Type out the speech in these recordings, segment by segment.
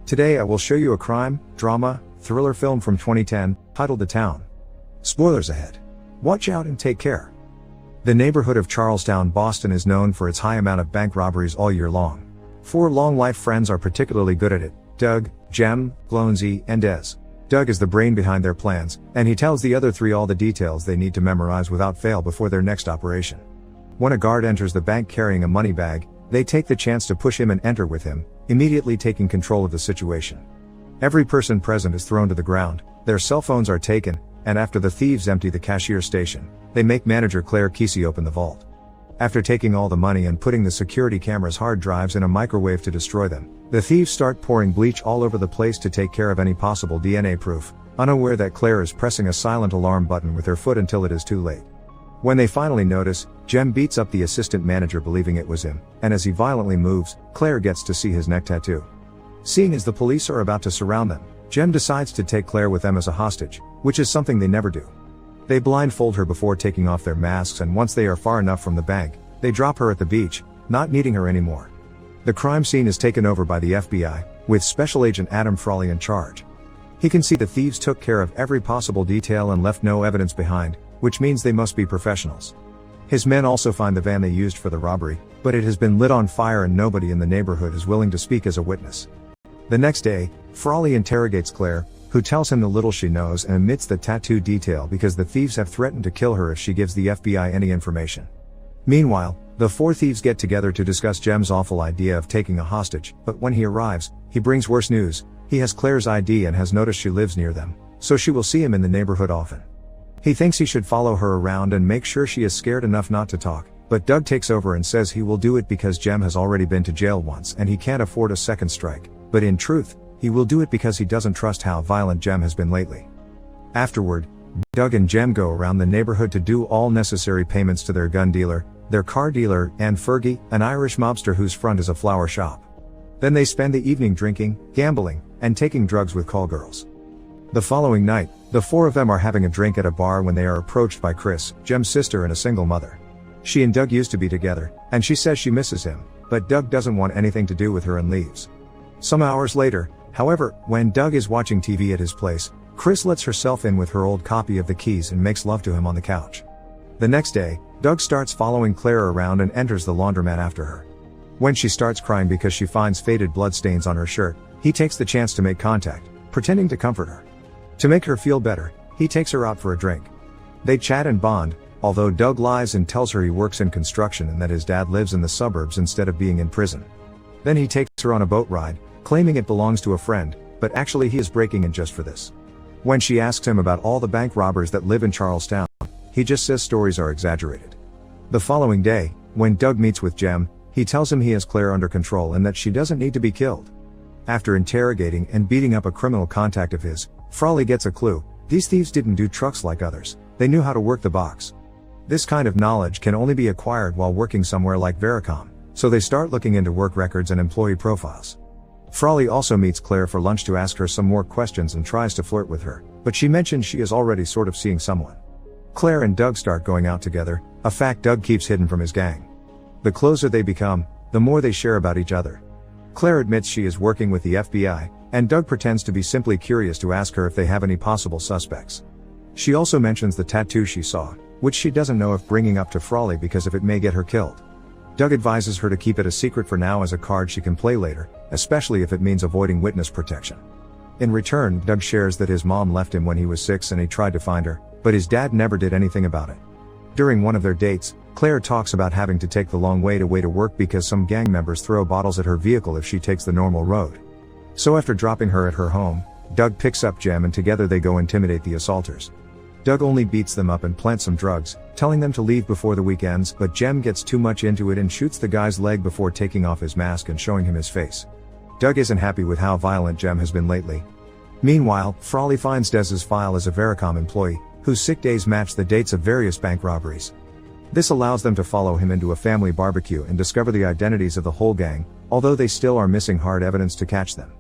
Today I will show you a crime, drama, thriller film from 2010, titled The Town. Spoilers ahead. Watch out and take care. The neighborhood of Charlestown, Boston is known for its high amount of bank robberies all year long. 4 long-life friends are particularly good at it: Doug, Jem, Glownsy, and Des. Doug is the brain behind their plans, and he tells the other 3 all the details they need to memorize without fail before their next operation. When a guard enters the bank carrying a money bag, they take the chance to push him and enter with him, immediately taking control of the situation. Every person present is thrown to the ground, their cell phones are taken, and after the thieves empty the cashier station, they make manager Claire Kesey open the vault. After taking all the money and putting the security camera's hard drives in a microwave to destroy them, the thieves start pouring bleach all over the place to take care of any possible DNA proof, unaware that Claire is pressing a silent alarm button with her foot until it is too late. When they finally notice, Jem beats up the assistant manager believing it was him, and as he violently moves, Claire gets to see his neck tattoo. Seeing as the police are about to surround them, Jem decides to take Claire with them as a hostage, which is something they never do. They blindfold her before taking off their masks, and once they are far enough from the bank, they drop her at the beach, not needing her anymore. The crime scene is taken over by the FBI, with Special Agent Adam Frawley in charge. He can see the thieves took care of every possible detail and left no evidence behind, which means they must be professionals. His men also find the van they used for the robbery, but it has been lit on fire and nobody in the neighborhood is willing to speak as a witness. The next day, Frawley interrogates Claire, who tells him the little she knows and omits the tattoo detail because the thieves have threatened to kill her if she gives the FBI any information. Meanwhile, the 4 thieves get together to discuss Jem's awful idea of taking a hostage, but when he arrives, he brings worse news. He has Claire's ID and has noticed she lives near them, so she will see him in the neighborhood often. He thinks he should follow her around and make sure she is scared enough not to talk, but Doug takes over and says he will do it because Jem has already been to jail once and he can't afford a second strike, but in truth, he will do it because he doesn't trust how violent Jem has been lately. Afterward, Doug and Jem go around the neighborhood to do all necessary payments to their gun dealer, their car dealer, and Fergie, an Irish mobster whose front is a flower shop. Then they spend the evening drinking, gambling, and taking drugs with call girls. The following night, the 4 of them are having a drink at a bar when they are approached by Chris, Jem's sister and a single mother. She and Doug used to be together, and she says she misses him, but Doug doesn't want anything to do with her and leaves. Some hours later, however, when Doug is watching TV at his place, Chris lets herself in with her old copy of The Keys and makes love to him on the couch. The next day, Doug starts following Claire around and enters the laundromat after her. When she starts crying because she finds faded bloodstains on her shirt, he takes the chance to make contact, pretending to comfort her. To make her feel better, he takes her out for a drink. They chat and bond, although Doug lies and tells her he works in construction and that his dad lives in the suburbs instead of being in prison. Then he takes her on a boat ride, claiming it belongs to a friend, but actually he is breaking in just for this. When she asks him about all the bank robbers that live in Charlestown, he just says stories are exaggerated. The following day, when Doug meets with Jem, he tells him he has Claire under control and that she doesn't need to be killed. After interrogating and beating up a criminal contact of his, Frawley gets a clue: these thieves didn't do trucks like others, they knew how to work the box. This kind of knowledge can only be acquired while working somewhere like Vericom, so they start looking into work records and employee profiles. Frawley also meets Claire for lunch to ask her some more questions and tries to flirt with her, but she mentions she is already sort of seeing someone. Claire and Doug start going out together, a fact Doug keeps hidden from his gang. The closer they become, the more they share about each other. Claire admits she is working with the FBI, and Doug pretends to be simply curious to ask her if they have any possible suspects. She also mentions the tattoo she saw, which she doesn't know if bringing up to Frawley because if it may get her killed. Doug advises her to keep it a secret for now as a card she can play later, especially if it means avoiding witness protection. In return, Doug shares that his mom left him when he was 6 and he tried to find her, but his dad never did anything about it. During one of their dates, Claire talks about having to take the long way to work because some gang members throw bottles at her vehicle if she takes the normal road. So after dropping her at her home, Doug picks up Jem and together they go intimidate the assaulters. Doug only beats them up and plants some drugs, telling them to leave before the week ends, but Jem gets too much into it and shoots the guy's leg before taking off his mask and showing him his face. Doug isn't happy with how violent Jem has been lately. Meanwhile, Frawley finds Des's file as a Vericom employee, whose sick days match the dates of various bank robberies. This allows them to follow him into a family barbecue and discover the identities of the whole gang, although they still are missing hard evidence to catch them.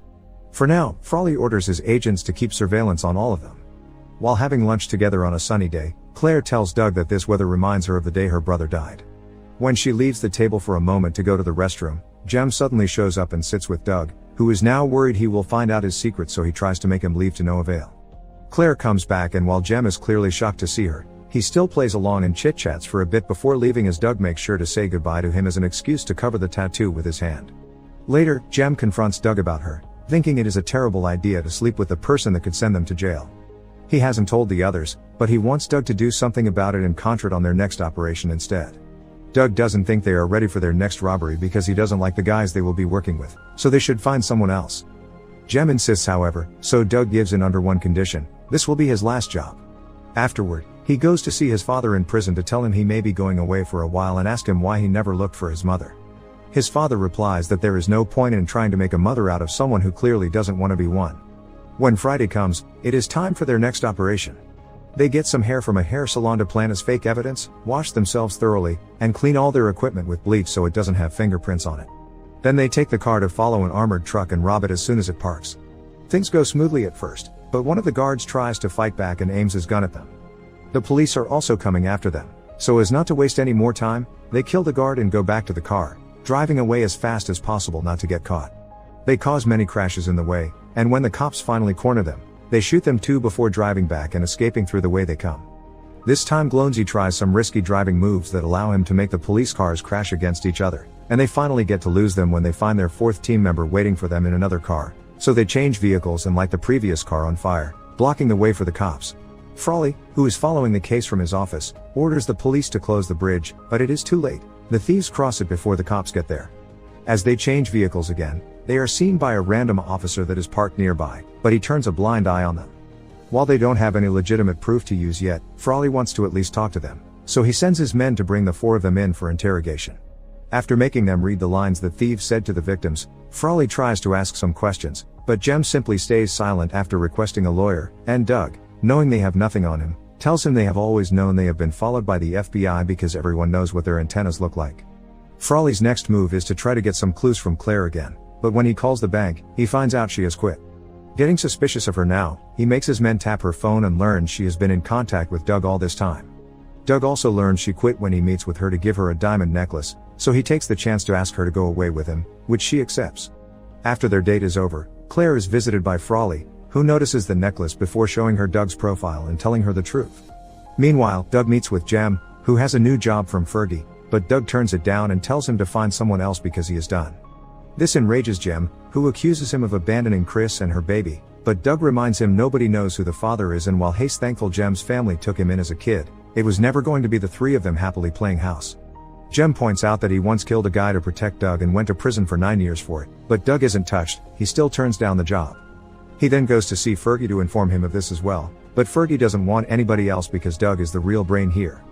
For now, Frawley orders his agents to keep surveillance on all of them. While having lunch together on a sunny day, Claire tells Doug that this weather reminds her of the day her brother died. When she leaves the table for a moment to go to the restroom, Jem suddenly shows up and sits with Doug, who is now worried he will find out his secret, so he tries to make him leave to no avail. Claire comes back, and while Jem is clearly shocked to see her, he still plays along and chit-chats for a bit before leaving, as Doug makes sure to say goodbye to him as an excuse to cover the tattoo with his hand. Later, Jem confronts Doug about her, thinking it is a terrible idea to sleep with the person that could send them to jail. He hasn't told the others, but he wants Doug to do something about it and concentrate on their next operation instead. Doug doesn't think they are ready for their next robbery because he doesn't like the guys they will be working with, so they should find someone else. Jem insists, however, so Doug gives in under one condition: this will be his last job. Afterward, he goes to see his father in prison to tell him he may be going away for a while and ask him why he never looked for his mother. His father replies that there is no point in trying to make a mother out of someone who clearly doesn't want to be one. When Friday comes, it is time for their next operation. They get some hair from a hair salon to plant as fake evidence, wash themselves thoroughly, and clean all their equipment with bleach so it doesn't have fingerprints on it. Then they take the car to follow an armored truck and rob it as soon as it parks. Things go smoothly at first, but one of the guards tries to fight back and aims his gun at them. The police are also coming after them, so as not to waste any more time, they kill the guard and go back to the car, driving away as fast as possible not to get caught. They cause many crashes in the way, and when the cops finally corner them, they shoot them too before driving back and escaping through the way they come. This time Glonsey tries some risky driving moves that allow him to make the police cars crash against each other, and they finally get to lose them when they find their fourth team member waiting for them in another car, so they change vehicles and light the previous car on fire, blocking the way for the cops. Frawley, who is following the case from his office, orders the police to close the bridge, but it is too late. The thieves cross it before the cops get there. As they change vehicles again, they are seen by a random officer that is parked nearby, but he turns a blind eye on them. While they don't have any legitimate proof to use yet, Frawley wants to at least talk to them, so he sends his men to bring the four of them in for interrogation. After making them read the lines that thieves said to the victims, Frawley tries to ask some questions, but Jem simply stays silent after requesting a lawyer, and Doug, knowing they have nothing on him, tells him they have always known they have been followed by the FBI because everyone knows what their antennas look like. Frawley's next move is to try to get some clues from Claire again, but when he calls the bank, he finds out she has quit. Getting suspicious of her now, he makes his men tap her phone and learns she has been in contact with Doug all this time. Doug also learns she quit when he meets with her to give her a diamond necklace, so he takes the chance to ask her to go away with him, which she accepts. After their date is over, Claire is visited by Frawley, who notices the necklace before showing her Doug's profile and telling her the truth. Meanwhile, Doug meets with Jem, who has a new job from Fergie, but Doug turns it down and tells him to find someone else because he is done. This enrages Jem, who accuses him of abandoning Chris and her baby, but Doug reminds him nobody knows who the father is, and while he's thankful Jem's family took him in as a kid, it was never going to be the three of them happily playing house. Jem points out that he once killed a guy to protect Doug and went to prison for 9 years for it, but Doug isn't touched. He still turns down the job. He then goes to see Fergie to inform him of this as well, but Fergie doesn't want anybody else because Doug is the real brain here.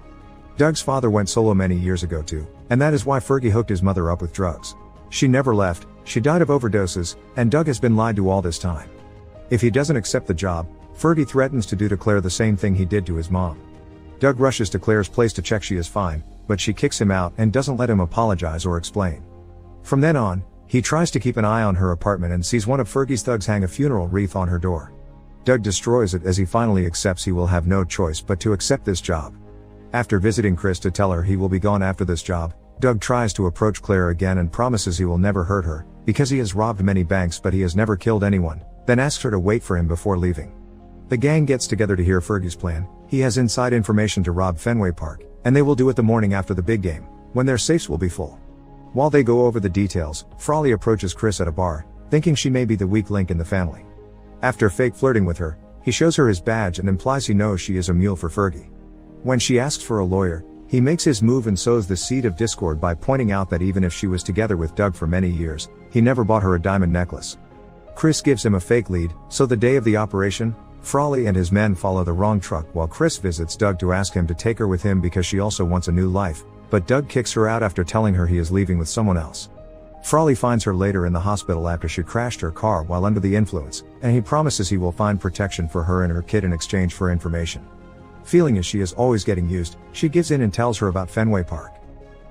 Doug's father went solo many years ago too, and that is why Fergie hooked his mother up with drugs. She never left, she died of overdoses, and Doug has been lied to all this time. If he doesn't accept the job, Fergie threatens to do to Claire the same thing he did to his mom. Doug rushes to Claire's place to check she is fine, but she kicks him out and doesn't let him apologize or explain. From then on, he tries to keep an eye on her apartment and sees one of Fergie's thugs hang a funeral wreath on her door. Doug destroys it as he finally accepts he will have no choice but to accept this job. After visiting Chris to tell her he will be gone after this job, Doug tries to approach Claire again and promises he will never hurt her, because he has robbed many banks but he has never killed anyone, then asks her to wait for him before leaving. The gang gets together to hear Fergie's plan. He has inside information to rob Fenway Park, and they will do it the morning after the big game, when their safes will be full. While they go over the details, Frawley approaches Chris at a bar, thinking she may be the weak link in the family. After fake flirting with her, he shows her his badge and implies he knows she is a mule for Fergie. When she asks for a lawyer, he makes his move and sows the seed of discord by pointing out that even if she was together with Doug for many years, he never bought her a diamond necklace. Chris gives him a fake lead, so the day of the operation, Frawley and his men follow the wrong truck while Chris visits Doug to ask him to take her with him because she also wants a new life, but Doug kicks her out after telling her he is leaving with someone else. Frawley finds her later in the hospital after she crashed her car while under the influence, and he promises he will find protection for her and her kid in exchange for information. Feeling as she is always getting used, she gives in and tells her about Fenway Park.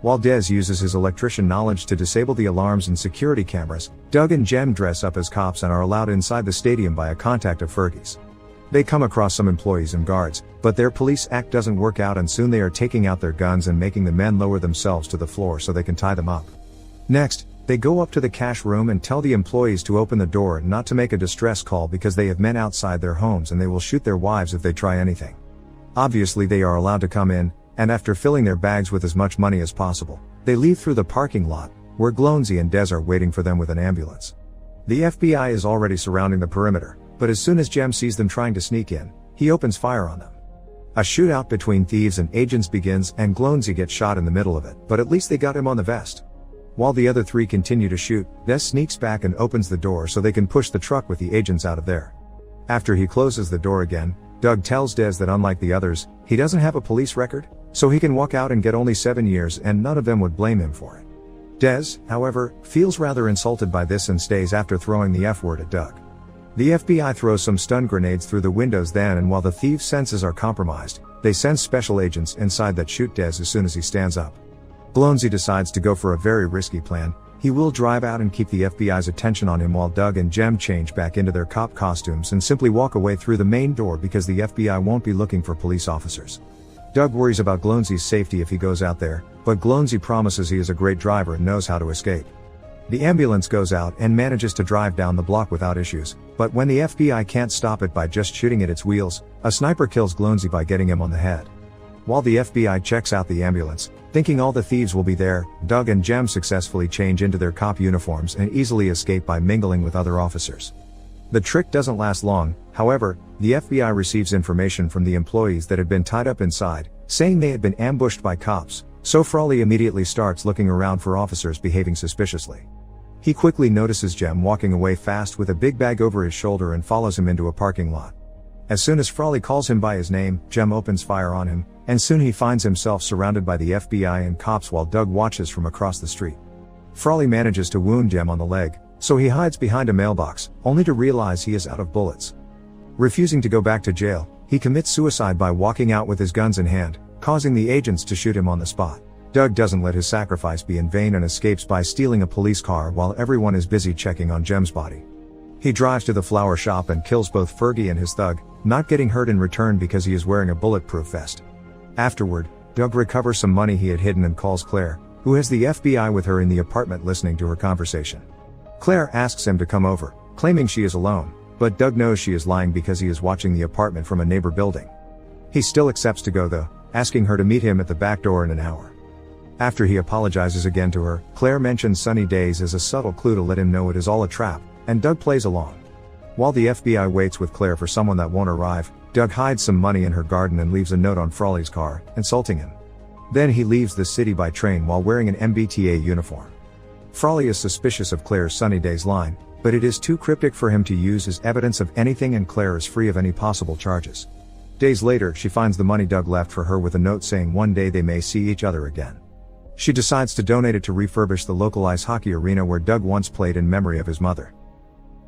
While Des uses his electrician knowledge to disable the alarms and security cameras, Doug and Jem dress up as cops and are allowed inside the stadium by a contact of Fergie's. They come across some employees and guards, but their police act doesn't work out and soon they are taking out their guns and making the men lower themselves to the floor so they can tie them up. Next, They go up to the cash room and tell the employees to open the door and not to make a distress call because they have men outside their homes and they will shoot their wives if they try anything. Obviously they are allowed to come in, and after filling their bags with as much money as possible, they leave through the parking lot, where Glownsy and Des are waiting for them with an ambulance. The FBI is already surrounding the perimeter, but as soon as Jem sees them trying to sneak in, he opens fire on them. A shootout between thieves and agents begins and Glownsy gets shot in the middle of it, but at least they got him on the vest. While the other three continue to shoot, Des sneaks back and opens the door so they can push the truck with the agents out of there. After he closes the door again, Doug tells Des that unlike the others, he doesn't have a police record, so he can walk out and get only 7 years and none of them would blame him for it. Des, however, feels rather insulted by this and stays after throwing the F-word at Doug. The FBI throws some stun grenades through the windows then, and while the thieves' senses are compromised, they send special agents inside that shoot Des as soon as he stands up. Glownsy decides to go for a very risky plan. He will drive out and keep the FBI's attention on him while Doug and Jem change back into their cop costumes and simply walk away through the main door because the FBI won't be looking for police officers. Doug worries about Glownsy's safety if he goes out there, but Glownsy promises he is a great driver and knows how to escape. The ambulance goes out and manages to drive down the block without issues, but when the FBI can't stop it by just shooting at its wheels, a sniper kills Glownsy by getting him on the head. While the FBI checks out the ambulance, thinking all the thieves will be there, Doug and Jem successfully change into their cop uniforms and easily escape by mingling with other officers. The trick doesn't last long, however, the FBI receives information from the employees that had been tied up inside, saying they had been ambushed by cops, so Frawley immediately starts looking around for officers behaving suspiciously. He quickly notices Jem walking away fast with a big bag over his shoulder and follows him into a parking lot. As soon as Frawley calls him by his name, Jem opens fire on him, and soon he finds himself surrounded by the FBI and cops while Doug watches from across the street. Frawley manages to wound Jem on the leg, so he hides behind a mailbox, only to realize he is out of bullets. Refusing to go back to jail, he commits suicide by walking out with his guns in hand, causing the agents to shoot him on the spot. Doug doesn't let his sacrifice be in vain and escapes by stealing a police car while everyone is busy checking on Jem's body. He drives to the flower shop and kills both Fergie and his thug, not getting hurt in return because he is wearing a bulletproof vest. Afterward, Doug recovers some money he had hidden and calls Claire, who has the FBI with her in the apartment listening to her conversation. Claire asks him to come over, claiming she is alone, but Doug knows she is lying because he is watching the apartment from a neighbor building. He still accepts to go though, asking her to meet him at the back door in an hour. After he apologizes again to her, Claire mentions sunny days as a subtle clue to let him know it is all a trap, and Doug plays along. While the FBI waits with Claire for someone that won't arrive, Doug hides some money in her garden and leaves a note on Frawley's car, insulting him. Then he leaves the city by train while wearing an MBTA uniform. Frawley is suspicious of Claire's sunny days line, but it is too cryptic for him to use as evidence of anything and Claire is free of any possible charges. Days later, she finds the money Doug left for her with a note saying one day they may see each other again. She decides to donate it to refurbish the local ice hockey arena where Doug once played in memory of his mother.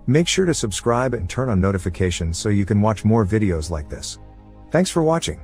Make sure to subscribe and turn on notifications so you can watch more videos like this. Thanks for watching.